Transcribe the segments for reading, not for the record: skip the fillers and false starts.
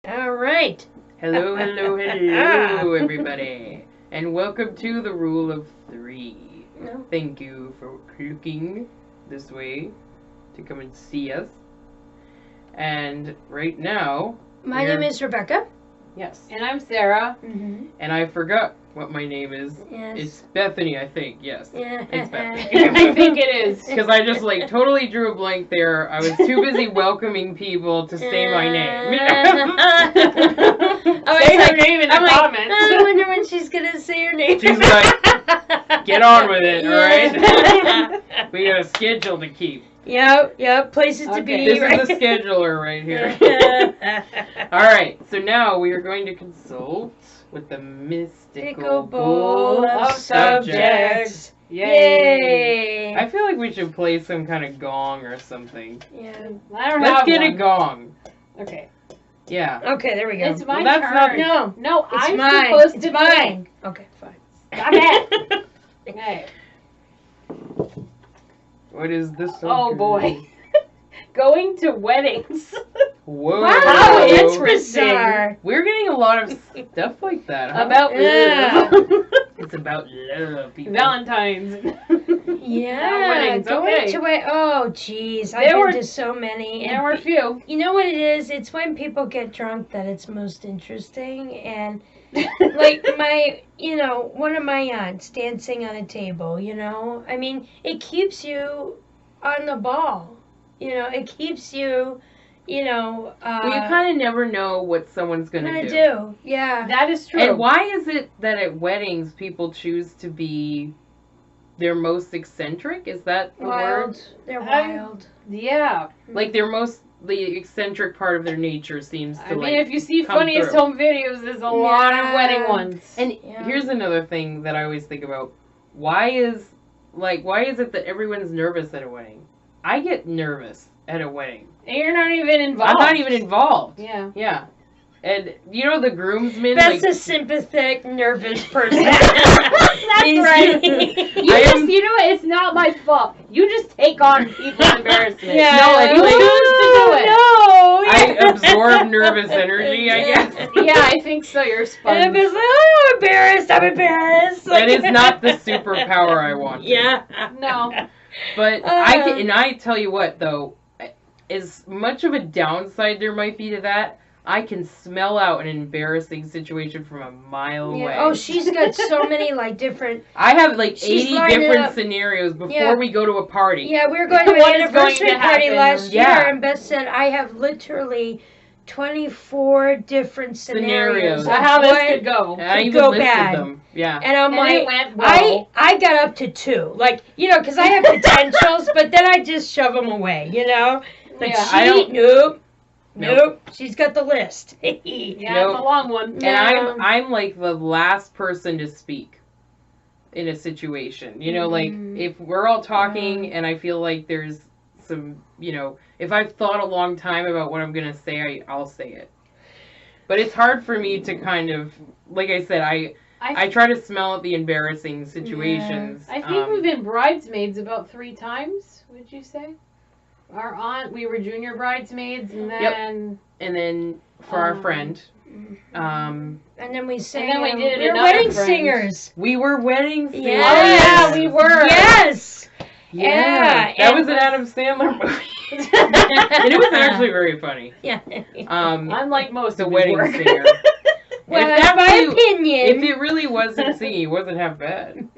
All right. Hello, hello, hello, everybody. And welcome to the Rule of Three. No. Thank you for looking this way to come and see us. And right now, My name is Rebecca. yes. And I'm Sarah. Mm-hmm. And I forgot what my name is. Yes. It's Bethany, I think. Yes. Yeah. It's Bethany. I think it is. Because I just totally drew a blank there. I was too busy welcoming people to say my name. Say her name in the comments. I wonder when she's gonna say her name. She's like, get on with it, Yeah. alright? We got a schedule to keep. Yep. Places to Okay. be. This right? is the scheduler right here. Alright, so now we are going to consult with the mystical bowl of subjects. Yay! I feel like we should play some kind of gong or something. Yeah. I don't Let's have get a one. gong. Okay. Yeah. Okay, there we go. It's my Well, that's not- turn. No, No, it's I'm mine. supposed It's to mine. Okay, fine. Stop it. Okay. What is this? Oh boy. Going to weddings. Whoa. Wow, How that's interesting. bizarre. We're getting a lot of stuff like that. Huh? About Yeah. love. It's about love, people. Valentine's. Yeah, weddings, going okay. to oh jeez, I've There been were- to so many. There were a few. You know what it is? It's when people get drunk that it's most interesting. And like one of my aunts dancing on a table. I mean, it keeps you on the ball. It keeps you. Well, you kind of never know what someone's gonna do. Yeah. That is true. And why is it that at weddings people choose to be their most eccentric? Is that the word? Wild. They're wild. Yeah. Like the eccentric part of their nature seems to I mean, if you see come funniest through. home videos, there's a lot of Yeah. wedding ones. And Yeah. here's another thing that I always think about. Why is it that everyone's nervous at a wedding? I get nervous at a wedding. And you're not even involved. I'm not even involved. Yeah. Yeah. And the groomsmen That's a sympathetic, nervous person. That's Is- right. I am- You know what? It's not my fault. You just take on people's embarrassment. Yeah. No, it's You like- choose to do it. No. I absorb nervous energy, I guess. Yeah, I think so. You're And sponge. I'm just like, oh, I'm embarrassed. I'm embarrassed. That is not the superpower I want. Yeah. No. But I tell you what though, as much of a downside there might be to that, I can smell out an embarrassing situation from a mile away. Yeah. Oh, she's got so many different. I have She's 80 lined it different up. scenarios before Yeah. we go to a party. Yeah, we were going to What an is going anniversary to party happen? last year, Yeah. and Beth said I have literally 24 different scenarios. Scenarios. of How this what- could go. And I Could even go listed bad. them. Yeah. And I'm And like, it went well. I got up to 2, because I have potentials, but then I just shove them away, But Yeah. I don't- nope, she's got the list. Yeah, Nope. it's a long one. And No. I'm like the last person to speak in a situation. Mhm. If we're all talking and I feel like there's some, if I've thought a long time about what I'm going to say, I'll say it. But it's hard for me to kind of, like I said, I try to smell out the embarrassing situations. I think we've been bridesmaids about 3 times, would you say? Our aunt, we were junior bridesmaids, and Yep. then... And then for our friend, And then we sang. then we did we're another wedding friend. singers. we were wedding singers. Yes. Oh, yeah, we were. Yes. Yeah. Yeah, That and was an Adam Sandler movie. And it was actually very funny. Yeah. Unlike most The of his wedding work. singer. Well, If that's that my was- opinion. If it really wasn't singing, it wasn't half bad.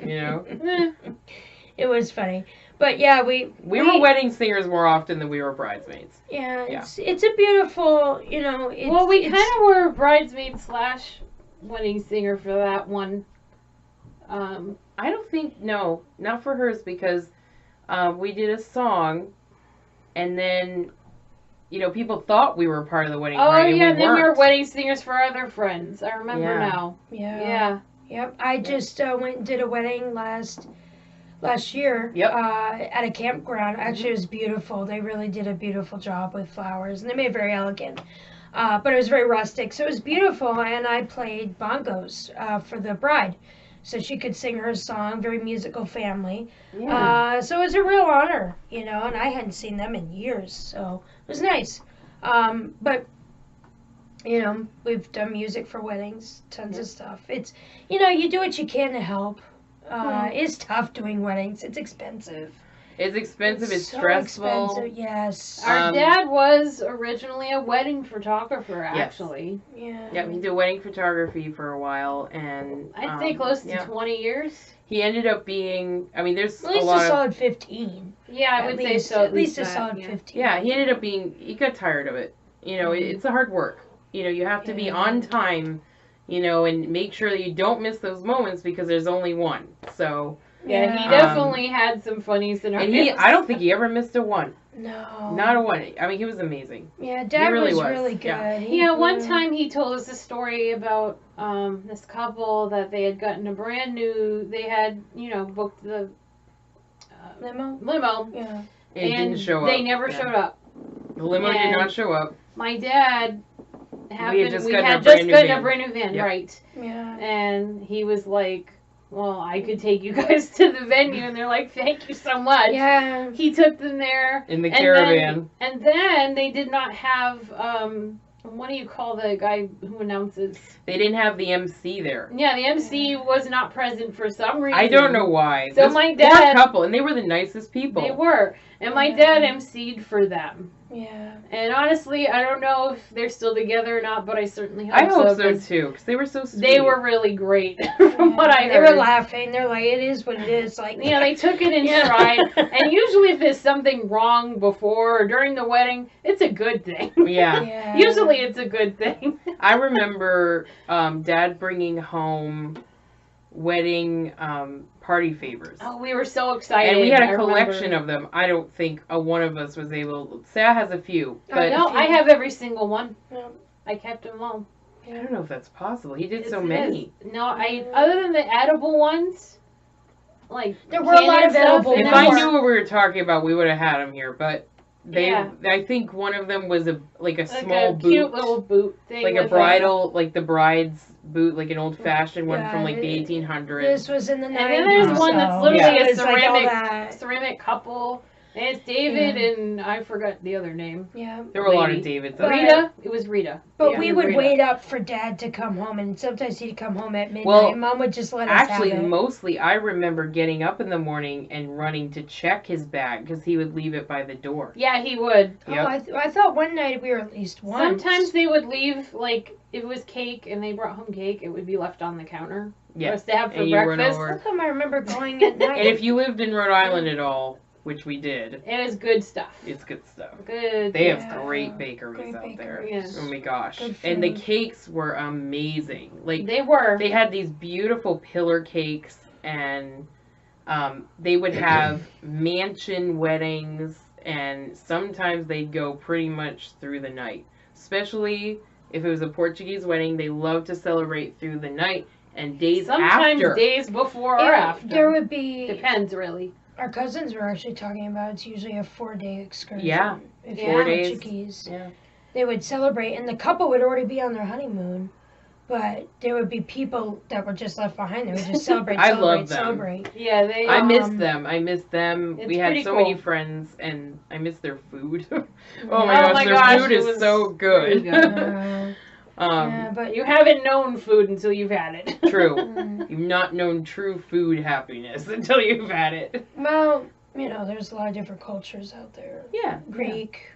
It was funny. But yeah, we We were wedding singers more often than we were bridesmaids. Yeah, it's a beautiful, it's, Well, we it's- kind of were bridesmaid / wedding singer for that one. I don't think, no, not for hers, because we did a song, and then, people thought we were part of the wedding Oh, party, yeah, and we then we were weren't. wedding singers for other friends. I remember Yeah. now. Yeah. Yep. I just went and did a wedding last year. Yep. At a campground. Actually, it was beautiful. They really did a beautiful job with flowers, and they made it very elegant. But it was very rustic, so it was beautiful. And I played bongos for the bride, so she could sing her song. Very musical family. Yeah. So it was a real honor, and I hadn't seen them in years, so it was nice. But You know, we've done music for weddings, tons of stuff. It's, you know, you do what you can to help. It's tough doing weddings. It's expensive. It's expensive. It's so stressful. expensive. Yes. Our dad was originally a wedding photographer, actually. Yeah. Yeah, he did wedding photography for a while, and I'd say close to 20 years. He ended up being. I mean, there's At least a lot a of. solid 15. Yeah, I would say so. At least a that, solid yeah. 15. Yeah, he ended up being. He got tired of it. You know, it's a hard work. You know, you have to be on time. You know, and make sure that you don't miss those moments because there's only one. So. Yeah, he definitely had some funny scenarios. And I don't think he ever missed a one. No. Not a one. I mean, he was amazing. Yeah, Dad really was was. really good. Yeah. One time he told us a story about this couple that they had gotten a brand new, they had, booked the limo. Yeah. It didn't show up. They never showed up. The limo did not show up. My dad We had just gotten a brand new van, Yep. right. Yeah. And he was like, well, I could take you guys to the venue. And they're like, thank you so much. Yeah. He took them there. In the caravan. And then they did not have, what do you call the guy who announces? They didn't have the MC there. Yeah, the MC was not present for some reason. I don't know why. So This my poor dad... couple, and they were the nicest people. They were. And my dad MC'd for them. Yeah. And honestly, I don't know if they're still together or not, but I certainly hope I hope so 'cause too, because they were so sweet. They were really great, from what I heard. They were laughing. They're like, it is what it is. Like, They took it in stride. And usually if there's something wrong before or during the wedding, it's a good thing. Yeah. Yeah. Usually it's a good thing. I remember Dad bringing home wedding party favors. Oh, we were so excited. And we had a I collection remember. of them. I don't think one of us was able. Sarah has a few, but No, I have every single one. Yeah. I kept them all. I don't know if that's possible. He did so It many. is. No, other than the edible ones, like There were a lot candy of stuff, edible and If there I were- knew what we were talking about, we would have had them here. But they, Yeah. I think one of them was a like small a boot, cute little boot thing, like a with bridal, like the bride's boot, like an old fashioned one Yeah, from like the 1800s. This was in the 90s. And then there's one that's literally It a was like all ceramic that. ceramic couple. And it's David and I forgot the other name. Yeah. There were a lot of lady. Davids. But- Rita. It was Rita. But Yeah, we it was would Rita. wait up for Dad to come home, and sometimes he'd come home at midnight. Well, Mom would just let us Actually, have it. mostly I remember getting up in the morning and running to check his bag because he would leave it by the door. Yeah, he would. Oh, Yep. I thought one night we were at least once. Sometimes they would leave, like, if it was cake and they brought home cake, it would be left on the counter for Yeah. us to have for And you run breakfast. over. How come I remember going at night? And if you lived in Rhode Island at all, which we did, It is good stuff. it's good stuff. Good. They Yeah. have great bakeries Great out there. bakeries. Oh my gosh. Good And the food. cakes were amazing. Like They were. they had these beautiful pillar cakes, and they would have mansion weddings, and sometimes they'd go pretty much through the night. Especially if it was a Portuguese wedding, they love to celebrate through the night and days Sometimes after. days before or after. There would be. Depends, really. Our cousins were actually talking about it's usually a 4-day excursion. Yeah, If 4 you're days. Portuguese. Yeah. They would celebrate, and the couple would already be on their honeymoon, but there would be people that were just left behind. They would just celebrate, I celebrate, love them. celebrate. Yeah, they. I miss Um, them. I miss them. it's We had pretty so many cool. friends, and I miss their food. oh Oh my gosh, my their gosh, food it is was so really good. good. Yeah, but You haven't known food until you've had it. True. mm, You've not known true food happiness until you've had it. well, there's a lot of different cultures out there. Yeah. Greek,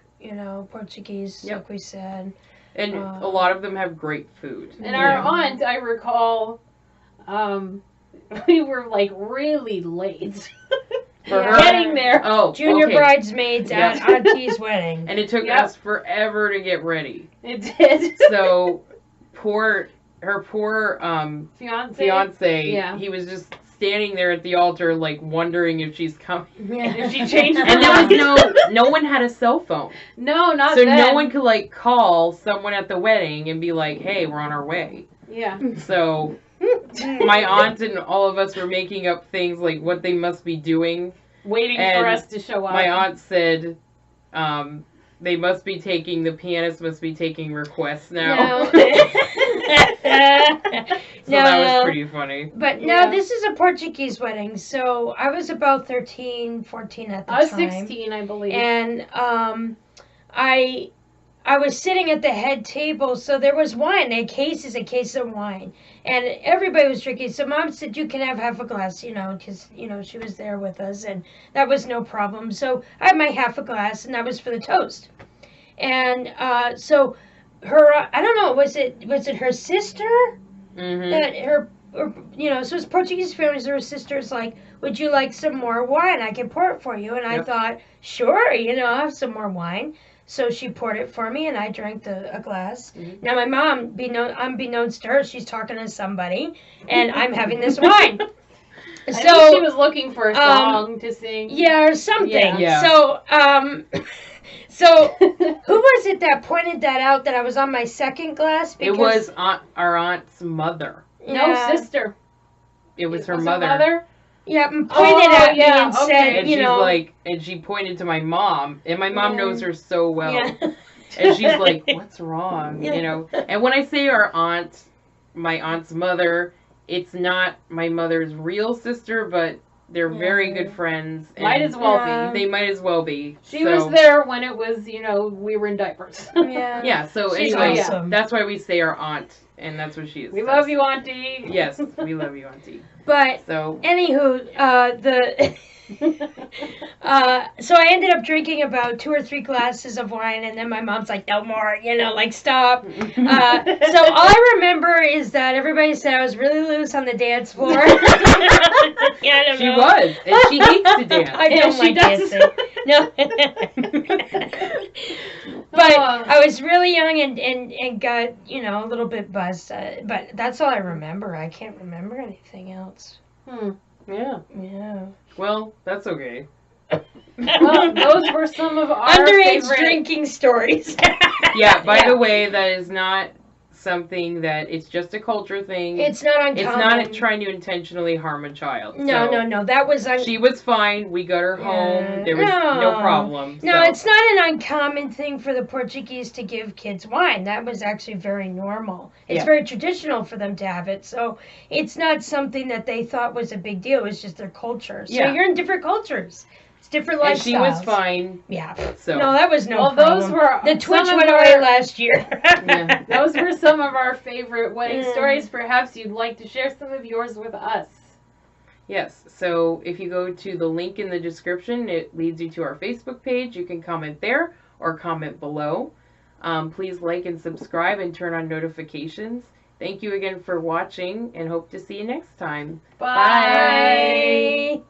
Portuguese, Yep. like we said. And a lot of them have great food. And our Yeah. aunt, I recall, we were like really late For Yeah. her. getting there. Oh, Junior okay. bridesmaids Yeah. at Auntie's wedding. And it took Yep. us forever to get ready. It did. So her poor Fiance. fiance, Yeah. he was just standing there at the altar like wondering if she's coming. If she changed her And there mind. was no one had a cell phone. No, not So then. no one could like call someone at the wedding and be like, "Hey, we're on our way." Yeah. So my aunt and all of us were making up things like what they must be doing. Waiting And for us to show up. My aunt said, the pianist must be taking requests now. No. So that was pretty funny. But Yeah. no, this is a Portuguese wedding, so I was about 13, 14 at the I was time. 16, I believe. And I I was sitting at the head table, so there was wine. They had cases and cases of wine, and everybody was drinking. So Mom said, "You can have half a glass," because she was there with us, and that was no problem. So I had my half a glass, and that was for the toast. And so her, I don't know, was it her sister Mm-hmm. that so it's Portuguese family. So her sister's like, "Would you like some more wine? I can pour it for you." And I Yep. thought, sure, I'll have some more wine. So she poured it for me, and I drank a glass. Mhm. Now my mom, unbeknownst to her, she's talking to somebody, and I'm having this wine. I think she So was looking for a song to sing. yeah, or something. Yeah. So so who was it that pointed that out that I was on my second glass? It was our aunt's mother. No, Yeah. sister. It was her Was mother. Yep, and Oh, pointed at me yeah, and okay. said, And she's like, and she pointed to my mom, and my mom Yeah. knows her so well. yeah. And she's like, "What's wrong?" Yeah. And when I say our aunt, my aunt's mother, it's not my mother's real sister, but they're very good friends. And Might as well Yeah. be. They might as well be. She So- was there when it was, we were in diapers. Yeah. Yeah. So She's anyway, awesome. that's why we say our aunt, and that's what she is. We love you, Auntie. Yes, we love you, Auntie. But So anywho, so I ended up drinking about 2 or 3 glasses of wine, and then my mom's like, "No more," like stop. So all I remember is that everybody said I was really loose on the dance floor. I don't she know. was, and she hates to dance. I Yeah, don't she like does. dancing. No. But Oh. I was really young and got, a little bit buzzed. But that's all I remember. I can't remember anything else. Yeah. Yeah. Well, that's okay. Well, those were some of our Underage favorite. drinking stories. Yeah, by Yeah. the way, that is not something that it's just a culture thing. It's not uncommon. It's not trying to intentionally harm a child. No, So, no. That was She was fine. We got her Yeah. home. There was no problem. No, so. it's not an uncommon thing for the Portuguese to give kids wine. That was actually very normal. It's Yeah. very traditional for them to have it. So it's not something that they thought was a big deal. It's just their culture. So Yeah. you're in different cultures. It's different lifestyles. And she was fine. Yeah. So No, that was no Well, problem. those were the Twitch some of went away our- last year. Yeah. Those were some of our favorite wedding Yeah. stories. Perhaps you'd like to share some of yours with us. Yes. So if you go to the link in the description, it leads you to our Facebook page. You can comment there or comment below. Please like and subscribe and turn on notifications. Thank you again for watching and hope to see you next time. Bye. Bye.